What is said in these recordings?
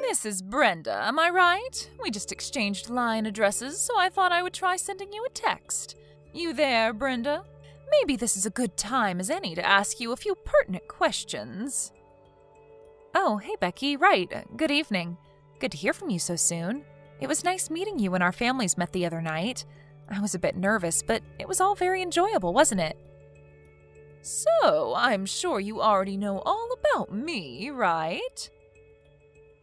This is Brenda, am I right? We just exchanged line addresses, so I thought I would try sending you a text. You there, Brenda? Maybe this is a good time as any to ask you a few pertinent questions. Oh, hey Becky, right. Good evening. Good to hear from you so soon. It was nice meeting you when our families met the other night. I was a bit nervous, but it was all very enjoyable, wasn't it? So, I'm sure you already know all about me, right?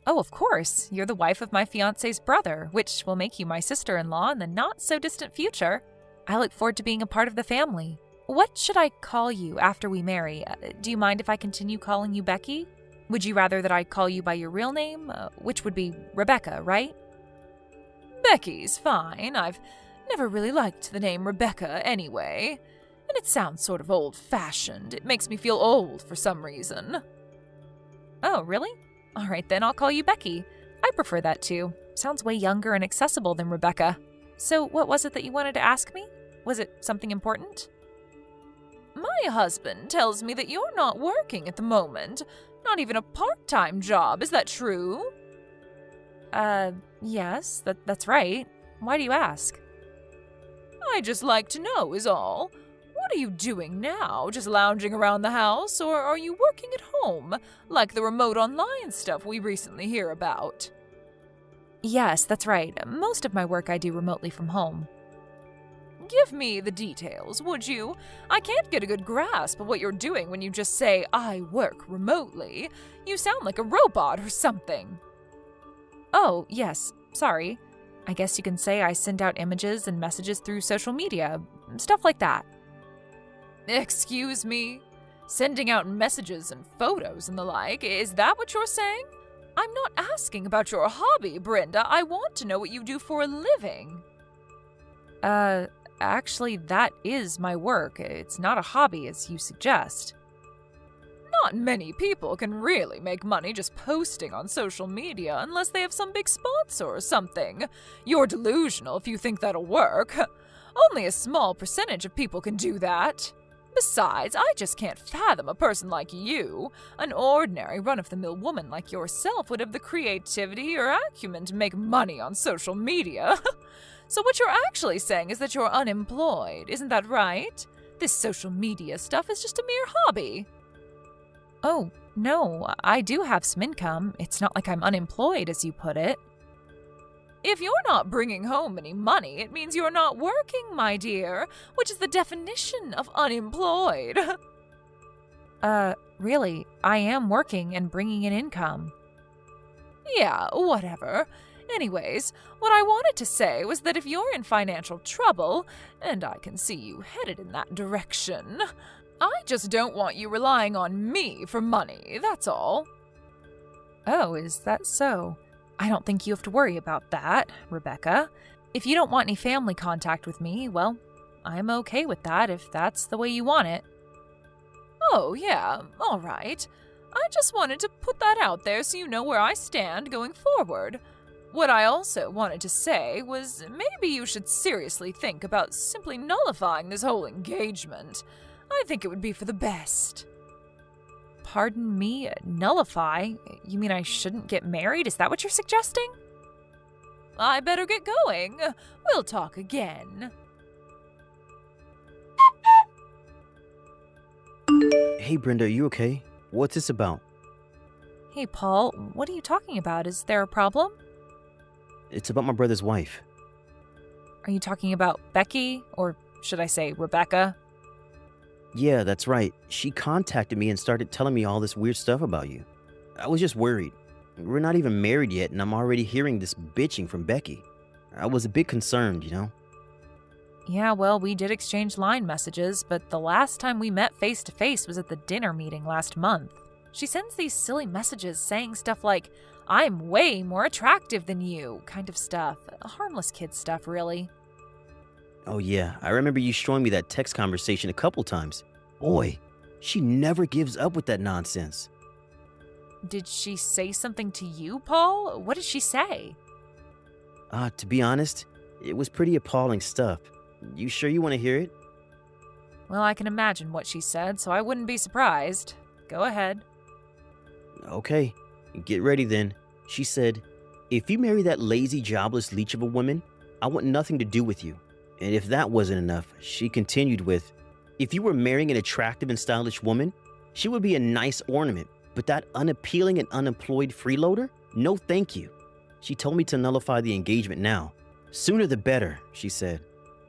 Oh, of course. You're the wife of my fiancé's brother, which will make you my sister-in-law in the not-so-distant future. I look forward to being a part of the family. What should I call you after we marry? Do you mind if I continue calling you Becky? Would you rather that I call you by your real name, which would be Rebecca, right? Becky's fine. I've never really liked the name Rebecca anyway. And it sounds sort of old-fashioned. It makes me feel old for some reason. Oh, really? All right, then I'll call you Becky. I prefer that too. Sounds way younger and accessible than Rebecca. So what was it that you wanted to ask me? Was it something important? My husband tells me that you're not working at the moment. Not even a part-time job. Is that true? Yes, that's right. Why do you ask? I just like to know is all. What are you doing now? Just lounging around the house, or are you working at home, like the remote online stuff we recently hear about? Yes, that's right. Most of my work I do remotely from home. Give me the details, would you? I can't get a good grasp of what you're doing when you just say, I work remotely. You sound like a robot or something. Oh, yes. Sorry. I guess you can say I send out images and messages through social media. Stuff like that. Excuse me? Sending out messages and photos and the like, is that what you're saying? I'm not asking about your hobby, Brenda. I want to know what you do for a living. Actually, that is my work. It's not a hobby, as you suggest. Not many people can really make money just posting on social media unless they have some big sponsor or something. You're delusional if you think that'll work. Only a small percentage of people can do that. Besides, I just can't fathom a person like you. An ordinary run-of-the-mill woman like yourself would have the creativity or acumen to make money on social media. So what you're actually saying is that you're unemployed, isn't that right? This social media stuff is just a mere hobby. Oh, no, I do have some income. It's not like I'm unemployed, as you put it. If you're not bringing home any money, it means you're not working, my dear, which is the definition of unemployed. Really, I am working and bringing in income. Yeah, whatever. Anyways, what I wanted to say was that if you're in financial trouble, and I can see you headed in that direction, I just don't want you relying on me for money, that's all. Oh, is that so? I don't think you have to worry about that, Rebecca. If you don't want any family contact with me, well, I'm okay with that if that's the way you want it. Oh, yeah, all right. I just wanted to put that out there so you know where I stand going forward. What I also wanted to say was maybe you should seriously think about simply nullifying this whole engagement. I think it would be for the best. Pardon me, nullify? You mean I shouldn't get married? Is that what you're suggesting? I better get going. We'll talk again. Hey Brenda, are you okay? What's this about? Hey Paul, what are you talking about? Is there a problem? It's about my brother's wife. Are you talking about Becky? Or should I say Rebecca? Yeah, that's right. She contacted me and started telling me all this weird stuff about you. I was just worried. We're not even married yet, and I'm already hearing this bitching from Becky. I was a bit concerned, you know? Yeah, well, we did exchange line messages, but the last time we met face-to-face was at the dinner meeting last month. She sends these silly messages saying stuff like, I'm way more attractive than you, kind of stuff. Harmless kid stuff, really. Oh yeah, I remember you showing me that text conversation a couple times. Boy, she never gives up with that nonsense. Did she say something to you, Paul? What did she say? To be honest, it was pretty appalling stuff. You sure you want to hear it? Well, I can imagine what she said, so I wouldn't be surprised. Go ahead. Okay, get ready then. She said, "If you marry that lazy, jobless leech of a woman, I want nothing to do with you." And if that wasn't enough, she continued with, "If you were marrying an attractive and stylish woman, she would be a nice ornament, but that unappealing and unemployed freeloader? No thank you." She told me to nullify the engagement now. Sooner the better, she said.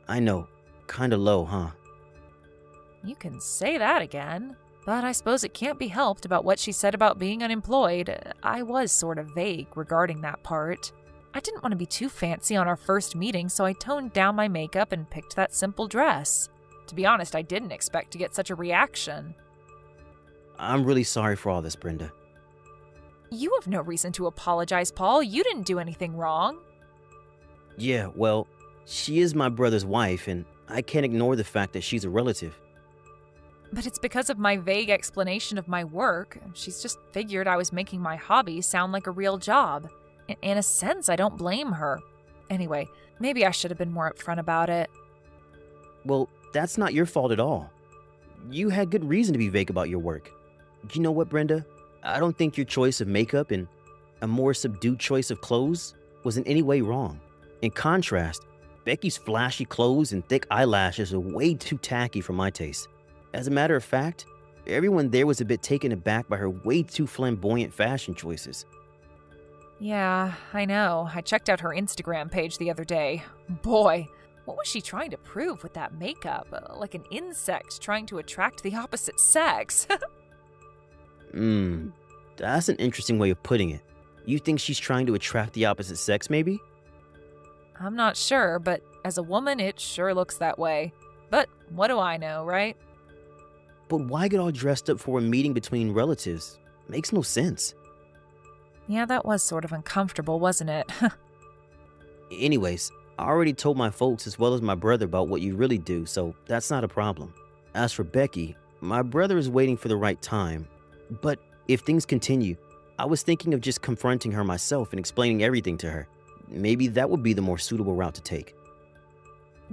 I know, kinda low, huh? You can say that again. But I suppose it can't be helped about what she said about being unemployed. I was sort of vague regarding that part. I didn't want to be too fancy on our first meeting, so I toned down my makeup and picked that simple dress. To be honest, I didn't expect to get such a reaction. I'm really sorry for all this, Brenda. You have no reason to apologize, Paul. You didn't do anything wrong. Yeah, well, she is my brother's wife, and I can't ignore the fact that she's a relative. But it's because of my vague explanation of my work. She's just figured I was making my hobby sound like a real job. In a sense, I don't blame her. Anyway, maybe I should have been more upfront about it. Well, that's not your fault at all. You had good reason to be vague about your work. You know what, Brenda? I don't think your choice of makeup and a more subdued choice of clothes was in any way wrong. In contrast, Becky's flashy clothes and thick eyelashes are way too tacky for my taste. As a matter of fact, everyone there was a bit taken aback by her way too flamboyant fashion choices. Yeah, I know. I checked out her Instagram page the other day. Boy, what was she trying to prove with that makeup? Like an insect trying to attract the opposite sex. That's an interesting way of putting it. You think she's trying to attract the opposite sex, maybe? I'm not sure, but as a woman, it sure looks that way. But what do I know, right? But why get all dressed up for a meeting between relatives? Makes no sense. Yeah, that was sort of uncomfortable, wasn't it? Anyways, I already told my folks as well as my brother about what you really do, so that's not a problem. As for Becky, my brother is waiting for the right time. But if things continue, I was thinking of just confronting her myself and explaining everything to her. Maybe that would be the more suitable route to take.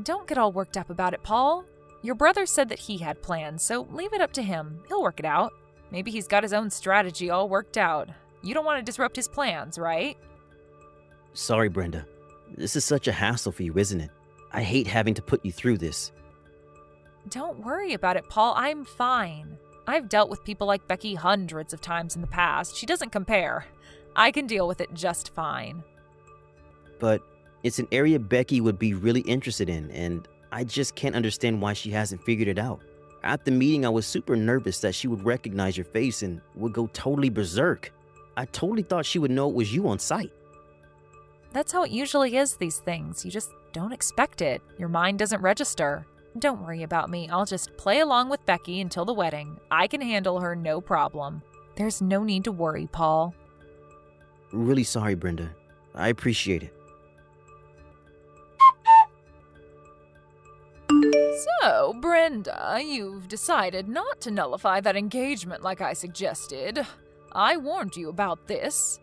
Don't get all worked up about it, Paul. Your brother said that he had plans, so leave it up to him. He'll work it out. Maybe he's got his own strategy all worked out. You don't want to disrupt his plans, right? Sorry, Brenda. This is such a hassle for you, isn't it? I hate having to put you through this. Don't worry about it, Paul. I'm fine. I've dealt with people like Becky hundreds of times in the past. She doesn't compare. I can deal with it just fine. But it's an area Becky would be really interested in, and I just can't understand why she hasn't figured it out. At the meeting, I was super nervous that she would recognize your face and would go totally berserk. I totally thought she would know it was you on sight. That's how it usually is, these things. You just don't expect it. Your mind doesn't register. Don't worry about me. I'll just play along with Becky until the wedding. I can handle her, no problem. There's no need to worry, Paul. Really sorry, Brenda. I appreciate it. So, Brenda, you've decided not to nullify that engagement like I suggested. I warned you about this.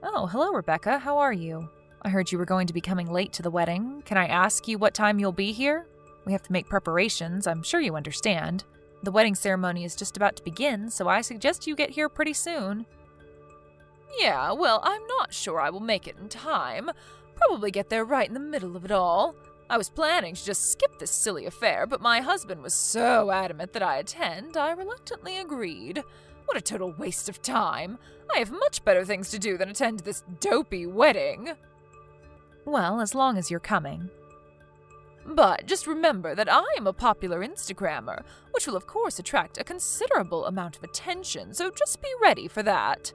Oh, hello, Rebecca. How are you? I heard you were going to be coming late to the wedding. Can I ask you what time you'll be here? We have to make preparations. I'm sure you understand. The wedding ceremony is just about to begin, so I suggest you get here pretty soon. Yeah, well, I'm not sure I will make it in time. Probably get there right in the middle of it all. I was planning to just skip this silly affair, but my husband was so adamant that I attend, I reluctantly agreed. What a total waste of time. I have much better things to do than attend this dopey wedding. Well, as long as you're coming. But just remember that I am a popular Instagrammer, which will of course attract a considerable amount of attention, so just be ready for that.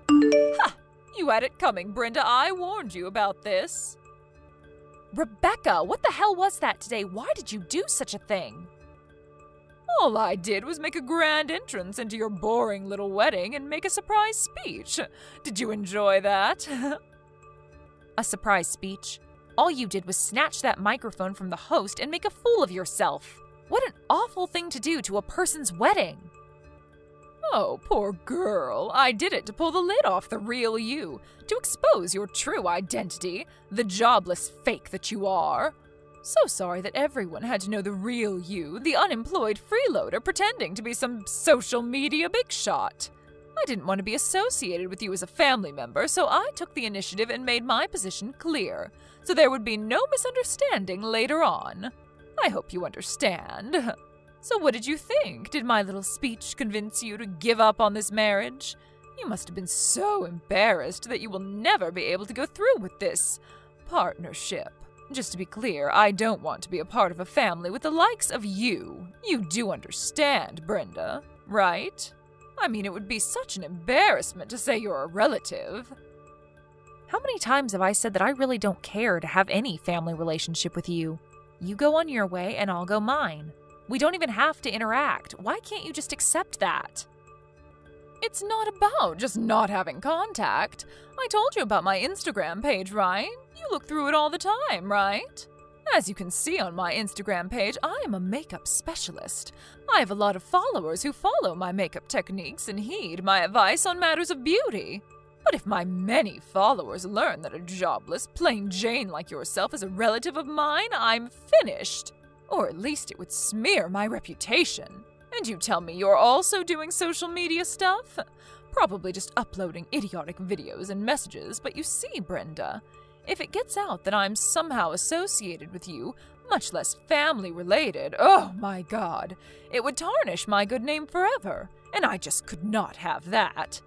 Ha! You had it coming, Brenda. I warned you about this. Rebecca, what the hell was that today? Why did you do such a thing? All I did was make a grand entrance into your boring little wedding and make a surprise speech. Did you enjoy that? A surprise speech? All you did was snatch that microphone from the host and make a fool of yourself. What an awful thing to do to a person's wedding. Oh, poor girl. I did it to pull the lid off the real you, to expose your true identity, the jobless fake that you are. So sorry that everyone had to know the real you, the unemployed freeloader pretending to be some social media big shot. I didn't want to be associated with you as a family member, so I took the initiative and made my position clear, so there would be no misunderstanding later on. I hope you understand. So what did you think? Did my little speech convince you to give up on this marriage? You must have been so embarrassed that you will never be able to go through with this partnership. Just to be clear, I don't want to be a part of a family with the likes of you. You do understand, Brenda, right? I mean, it would be such an embarrassment to say you're a relative. How many times have I said that I really don't care to have any family relationship with you? You go on your way and I'll go mine. We don't even have to interact. Why can't you just accept that? It's not about just not having contact. I told you about my Instagram page, right? You look through it all the time, right? As you can see on my Instagram page, I am a makeup specialist. I have a lot of followers who follow my makeup techniques and heed my advice on matters of beauty. But if my many followers learn that a jobless, plain Jane like yourself is a relative of mine, I'm finished. Or at least it would smear my reputation. And you tell me you're also doing social media stuff? Probably just uploading idiotic videos and messages, but you see, Brenda, if it gets out that I'm somehow associated with you, much less family related, oh my God, it would tarnish my good name forever, and I just could not have that.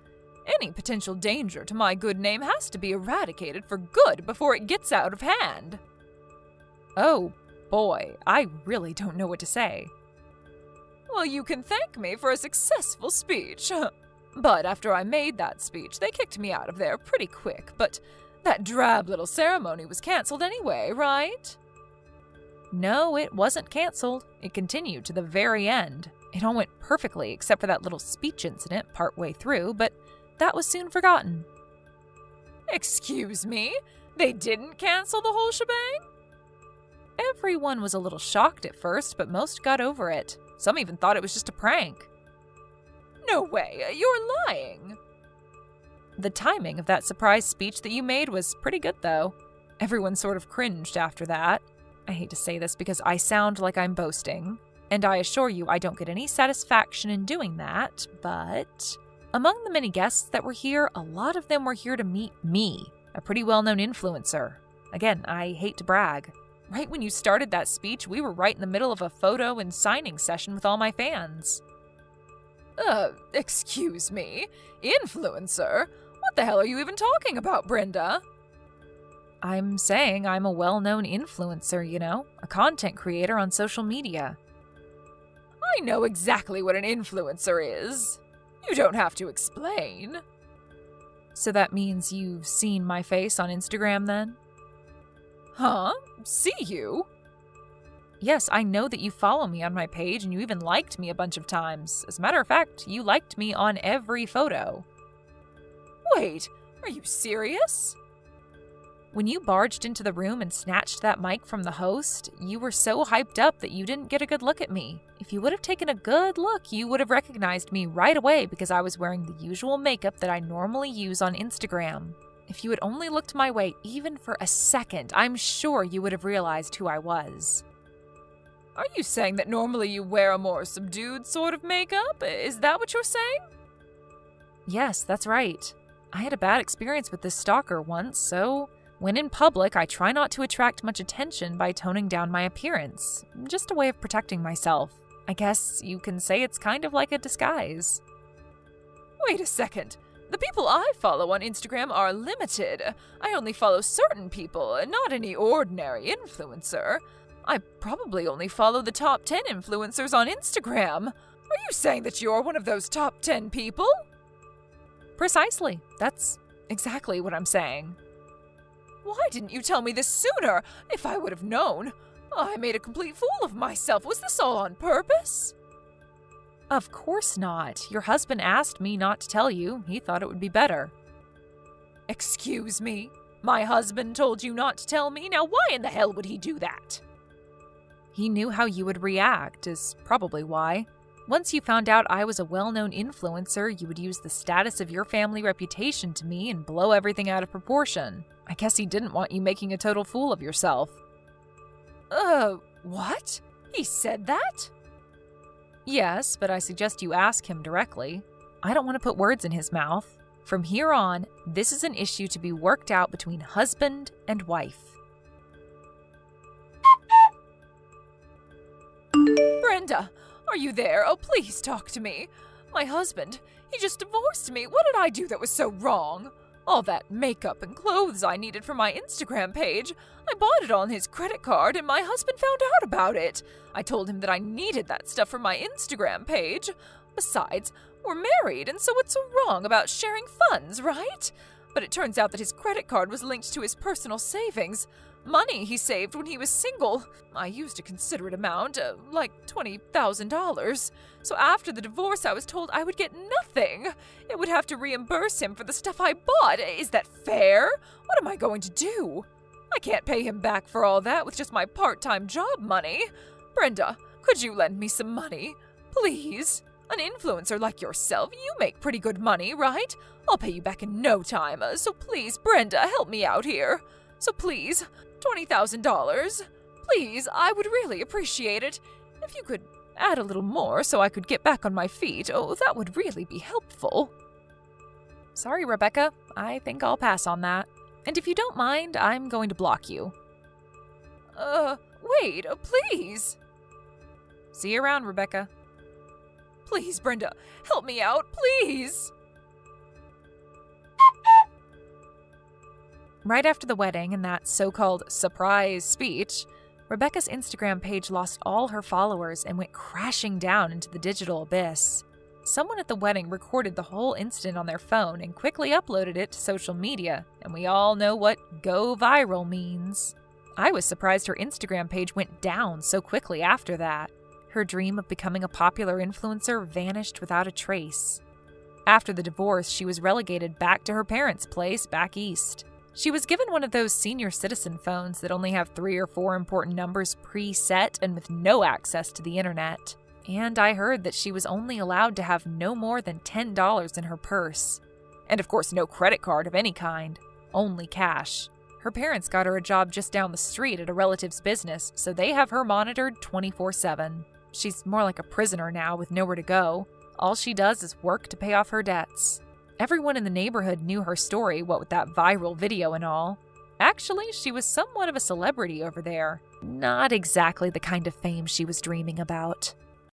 Any potential danger to my good name has to be eradicated for good before it gets out of hand. Oh, boy, I really don't know what to say. Well, you can thank me for a successful speech. But after I made that speech, they kicked me out of there pretty quick, but that drab little ceremony was canceled anyway, right? No, it wasn't canceled. It continued to the very end. It all went perfectly except for that little speech incident partway through, but that was soon forgotten. Excuse me? They didn't cancel the whole shebang? Everyone was a little shocked at first, but most got over it. Some even thought it was just a prank. No way, you're lying. The timing of that surprise speech that you made was pretty good, though. Everyone sort of cringed after that. I hate to say this because I sound like I'm boasting, and I assure you I don't get any satisfaction in doing that, but among the many guests that were here, a lot of them were here to meet me, a pretty well-known influencer. Again, I hate to brag. Right when you started that speech, we were right in the middle of a photo and signing session with all my fans. Excuse me? Influencer? What the hell are you even talking about, Brenda? I'm saying I'm a well-known influencer, you know, a content creator on social media. I know exactly what an influencer is. You don't have to explain. So that means you've seen my face on Instagram then? Huh? See you? Yes, I know that you follow me on my page and you even liked me a bunch of times. As a matter of fact, you liked me on every photo. Wait, are you serious? When you barged into the room and snatched that mic from the host, you were so hyped up that you didn't get a good look at me. If you would have taken a good look, you would have recognized me right away because I was wearing the usual makeup that I normally use on Instagram. If you had only looked my way even for a second, I'm sure you would have realized who I was. Are you saying that normally you wear a more subdued sort of makeup? Is that what you're saying? Yes, that's right. I had a bad experience with this stalker once, so when in public, I try not to attract much attention by toning down my appearance. Just a way of protecting myself. I guess you can say it's kind of like a disguise. Wait a second. The people I follow on Instagram are limited. I only follow certain people, not any ordinary influencer. I probably only follow the top 10 influencers on Instagram. Are you saying that you're one of those top 10 people? Precisely. That's exactly what I'm saying. Why didn't you tell me this sooner? If I would have known. I made a complete fool of myself. Was this all on purpose? Of course not. Your husband asked me not to tell you. He thought it would be better. Excuse me? My husband told you not to tell me? Now why in the hell would he do that? He knew how you would react, is probably why. Once you found out I was a well-known influencer, you would use the status of your family reputation to me and blow everything out of proportion. I guess he didn't want you making a total fool of yourself. What? He said that? Yes, but I suggest you ask him directly. I don't want to put words in his mouth. From here on, this is an issue to be worked out between husband and wife. Brenda, are you there? Oh, please talk to me. My husband, he just divorced me. What did I do that was so wrong? All that makeup and clothes I needed for my Instagram page, I bought it on his credit card and my husband found out about it. I told him that I needed that stuff for my Instagram page. Besides, we're married, and so what's so wrong about sharing funds, right? But it turns out that his credit card was linked to his personal savings. Money he saved when he was single. I used a considerate amount, like $20,000. So after the divorce, I was told I would get nothing. It would have to reimburse him for the stuff I bought. Is that fair? What am I going to do? I can't pay him back for all that with just my part-time job money. Brenda, could you lend me some money? Please? An influencer like yourself, you make pretty good money, right? I'll pay you back in no time, so please, Brenda, help me out here. So please, $20,000. Please, I would really appreciate it. If you could add a little more so I could get back on my feet, oh, that would really be helpful. Sorry, Rebecca. I think I'll pass on that. And if you don't mind, I'm going to block you. Wait, please. See you around, Rebecca. Please, Brenda, help me out, please. Right after the wedding and that so-called surprise speech, Rebecca's Instagram page lost all her followers and went crashing down into the digital abyss. Someone at the wedding recorded the whole incident on their phone and quickly uploaded it to social media, and we all know what go viral means. I was surprised her Instagram page went down so quickly after that. Her dream of becoming a popular influencer vanished without a trace. After the divorce, she was relegated back to her parents' place back east. She was given one of those senior citizen phones that only have 3 or 4 important numbers preset and with no access to the internet. And I heard that she was only allowed to have no more than $10 in her purse. And of course, no credit card of any kind, only cash. Her parents got her a job just down the street at a relative's business, so they have her monitored 24/7. She's more like a prisoner now with nowhere to go. All she does is work to pay off her debts. Everyone in the neighborhood knew her story, what with that viral video and all. Actually, she was somewhat of a celebrity over there. Not exactly the kind of fame she was dreaming about.